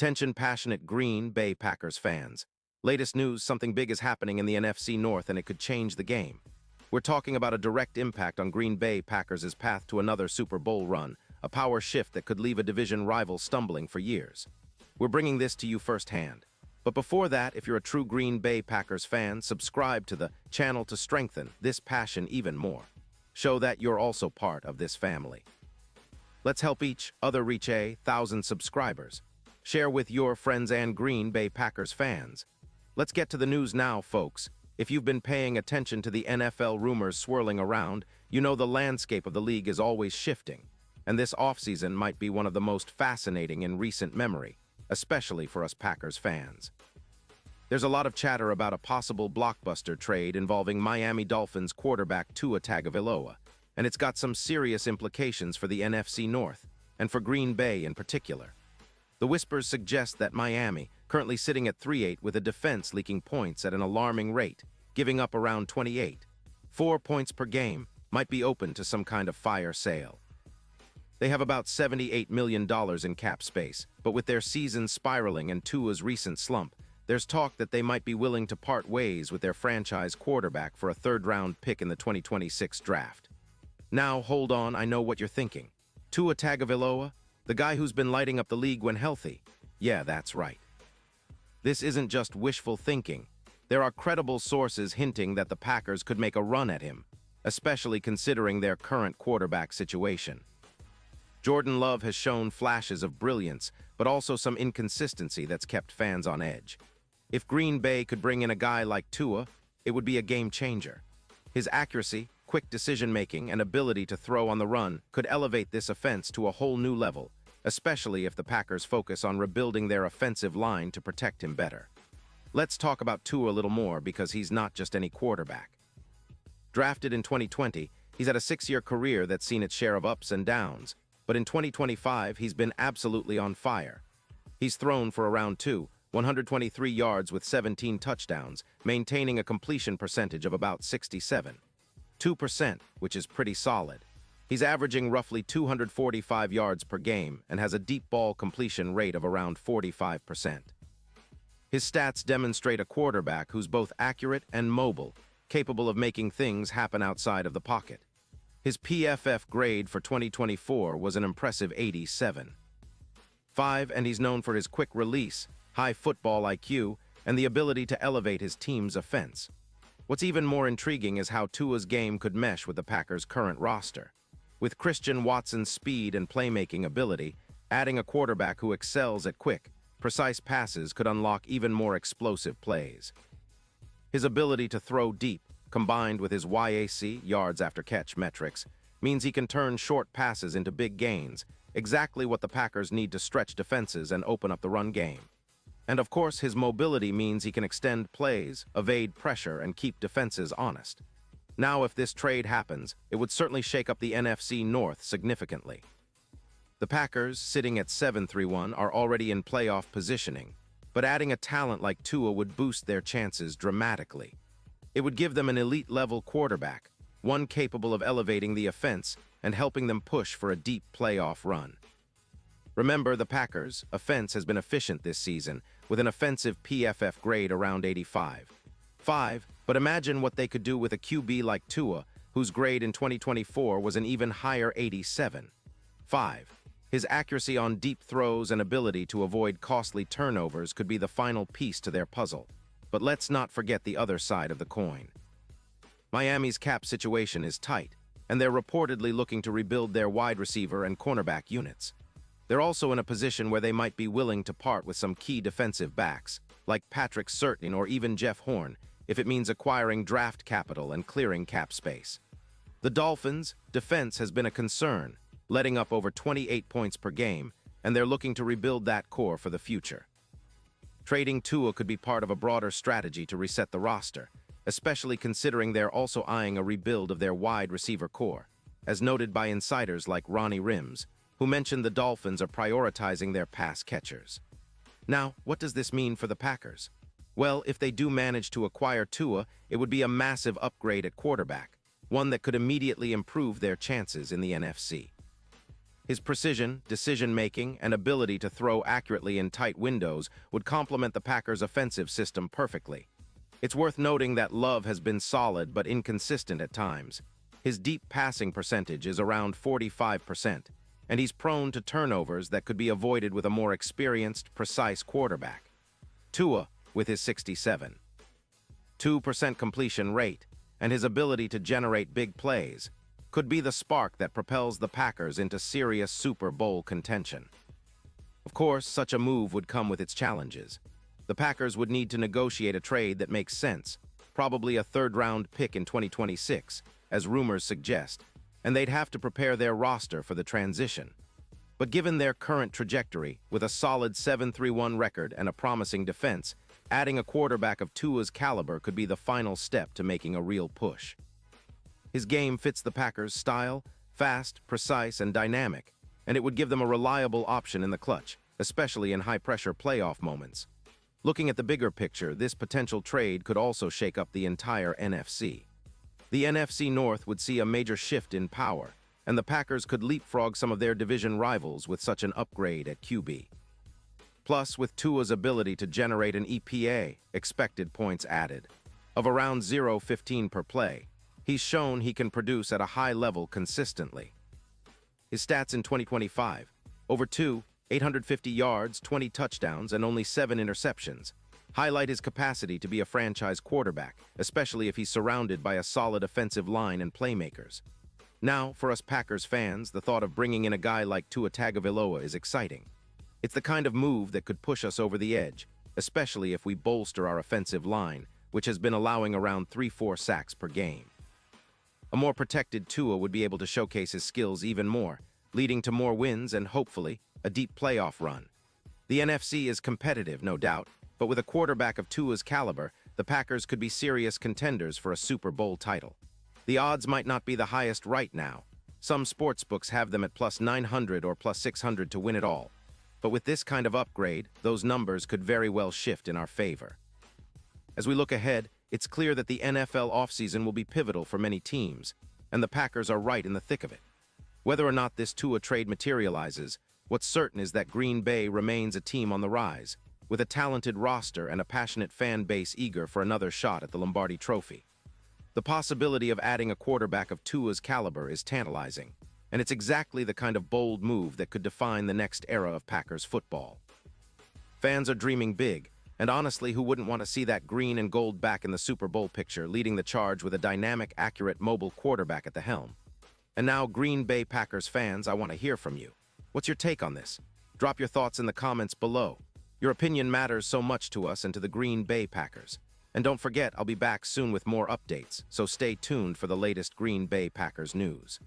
Attention passionate Green Bay Packers fans. Latest news, something big is happening in the NFC North and it could change the game. We're talking about a direct impact on Green Bay Packers' path to another Super Bowl run, a power shift that could leave a division rival stumbling for years. We're bringing this to you firsthand. But before that, if you're a true Green Bay Packers fan, subscribe to the channel to strengthen this passion even more. Show that you're also part of this family. Let's help each other reach 1,000 subscribers. Share with your friends and Green Bay Packers fans. Let's get to the news now, folks. If you've been paying attention to the NFL rumors swirling around, you know the landscape of the league is always shifting, and this offseason might be one of the most fascinating in recent memory, especially for us Packers fans. There's a lot of chatter about a possible blockbuster trade involving Miami Dolphins quarterback Tua Tagovailoa, and it's got some serious implications for the NFC North, and for Green Bay in particular. The whispers suggest that Miami, currently sitting at 3-8 with a defense leaking points at an alarming rate, giving up around 28, 4 points per game, might be open to some kind of fire sale. They have about $78 million in cap space, but with their season spiraling and Tua's recent slump, there's talk that they might be willing to part ways with their franchise quarterback for a third-round pick in the 2026 draft. Now, hold on, I know what you're thinking. Tua Tagovailoa? The guy who's been lighting up the league when healthy? Yeah, that's right. This isn't just wishful thinking. There are credible sources hinting that the Packers could make a run at him, especially considering their current quarterback situation. Jordan Love has shown flashes of brilliance, but also some inconsistency that's kept fans on edge. If Green Bay could bring in a guy like Tua, it would be a game changer. His accuracy, quick decision-making, and ability to throw on the run could elevate this offense to a whole new level, especially if the Packers focus on rebuilding their offensive line to protect him better. Let's talk about Tua a little more because he's not just any quarterback. Drafted in 2020, he's had a 6-year career that's seen its share of ups and downs, but in 2025, he's been absolutely on fire. He's thrown for around 123 yards with 17 touchdowns, maintaining a completion percentage of about 67.2%, which is pretty solid. He's averaging roughly 245 yards per game and has a deep ball completion rate of around 45%. His stats demonstrate a quarterback who's both accurate and mobile, capable of making things happen outside of the pocket. His PFF grade for 2024 was an impressive 87.5, and he's known for his quick release, high football IQ, and the ability to elevate his team's offense. What's even more intriguing is how Tua's game could mesh with the Packers' current roster. With Christian Watson's speed and playmaking ability, adding a quarterback who excels at quick, precise passes could unlock even more explosive plays. His ability to throw deep, combined with his YAC, yards after catch metrics, means he can turn short passes into big gains, exactly what the Packers need to stretch defenses and open up the run game. And of course, his mobility means he can extend plays, evade pressure, and keep defenses honest. Now, if this trade happens, it would certainly shake up the NFC North significantly. The Packers, sitting at 7-3-1, are already in playoff positioning, but adding a talent like Tua would boost their chances dramatically. It would give them an elite-level quarterback, one capable of elevating the offense and helping them push for a deep playoff run. Remember, the Packers' offense has been efficient this season, with an offensive PFF grade around 85.5, but imagine what they could do with a QB like Tua, whose grade in 2024 was an even higher 87.5. His accuracy on deep throws and ability to avoid costly turnovers could be the final piece to their puzzle. But let's not forget the other side of the coin. Miami's cap situation is tight, and they're reportedly looking to rebuild their wide receiver and cornerback units. They're also in a position where they might be willing to part with some key defensive backs, like Patrick Surtain or even Jeff Horn, if it means acquiring draft capital and clearing cap space. The Dolphins' defense has been a concern, letting up over 28 points per game, and they're looking to rebuild that core for the future. Trading Tua could be part of a broader strategy to reset the roster, especially considering they're also eyeing a rebuild of their wide receiver core, as noted by insiders like Ronnie Rims, who mentioned the Dolphins are prioritizing their pass catchers. Now, what does this mean for the Packers? Well, if they do manage to acquire Tua, it would be a massive upgrade at quarterback, one that could immediately improve their chances in the NFC. His precision, decision-making, and ability to throw accurately in tight windows would complement the Packers' offensive system perfectly. It's worth noting that Love has been solid but inconsistent at times. His deep passing percentage is around 45%, and he's prone to turnovers that could be avoided with a more experienced, precise quarterback. Tua, with his 67.2% completion rate and his ability to generate big plays, could be the spark that propels the Packers into serious Super Bowl contention. Of course, such a move would come with its challenges. The Packers would need to negotiate a trade that makes sense, probably a third-round pick in 2026, as rumors suggest, and they'd have to prepare their roster for the transition. But given their current trajectory, with a solid 7-3-1 record and a promising defense, adding a quarterback of Tua's caliber could be the final step to making a real push. His game fits the Packers' style, fast, precise, and dynamic, and it would give them a reliable option in the clutch, especially in high-pressure playoff moments. Looking at the bigger picture, this potential trade could also shake up the entire NFC. The NFC North would see a major shift in power, and the Packers could leapfrog some of their division rivals with such an upgrade at QB. Plus, with Tua's ability to generate an EPA, expected points added, of around 0.15 per play, he's shown he can produce at a high level consistently. His stats in 2025, over 850 yards, 20 touchdowns, and only 7 interceptions, highlight his capacity to be a franchise quarterback, especially if he's surrounded by a solid offensive line and playmakers. Now, for us Packers fans, the thought of bringing in a guy like Tua Tagovailoa is exciting. It's the kind of move that could push us over the edge, especially if we bolster our offensive line, which has been allowing around 3-4 sacks per game. A more protected Tua would be able to showcase his skills even more, leading to more wins and, hopefully, a deep playoff run. The NFC is competitive, no doubt, but with a quarterback of Tua's caliber, the Packers could be serious contenders for a Super Bowl title. The odds might not be the highest right now. Some sportsbooks have them at plus 900 or plus 600 to win it all. But with this kind of upgrade, those numbers could very well shift in our favor. As we look ahead, it's clear that the NFL offseason will be pivotal for many teams, and the Packers are right in the thick of it. Whether or not this Tua trade materializes, what's certain is that Green Bay remains a team on the rise, with a talented roster and a passionate fan base eager for another shot at the Lombardi Trophy. The possibility of adding a quarterback of Tua's caliber is tantalizing, and it's exactly the kind of bold move that could define the next era of Packers football. Fans are dreaming big, and honestly, who wouldn't want to see that green and gold back in the Super Bowl picture, leading the charge with a dynamic, accurate, mobile quarterback at the helm? And now, Green Bay Packers fans, I want to hear from you. What's your take on this? Drop your thoughts in the comments below. Your opinion matters so much to us and to the Green Bay Packers. And don't forget, I'll be back soon with more updates, so stay tuned for the latest Green Bay Packers news.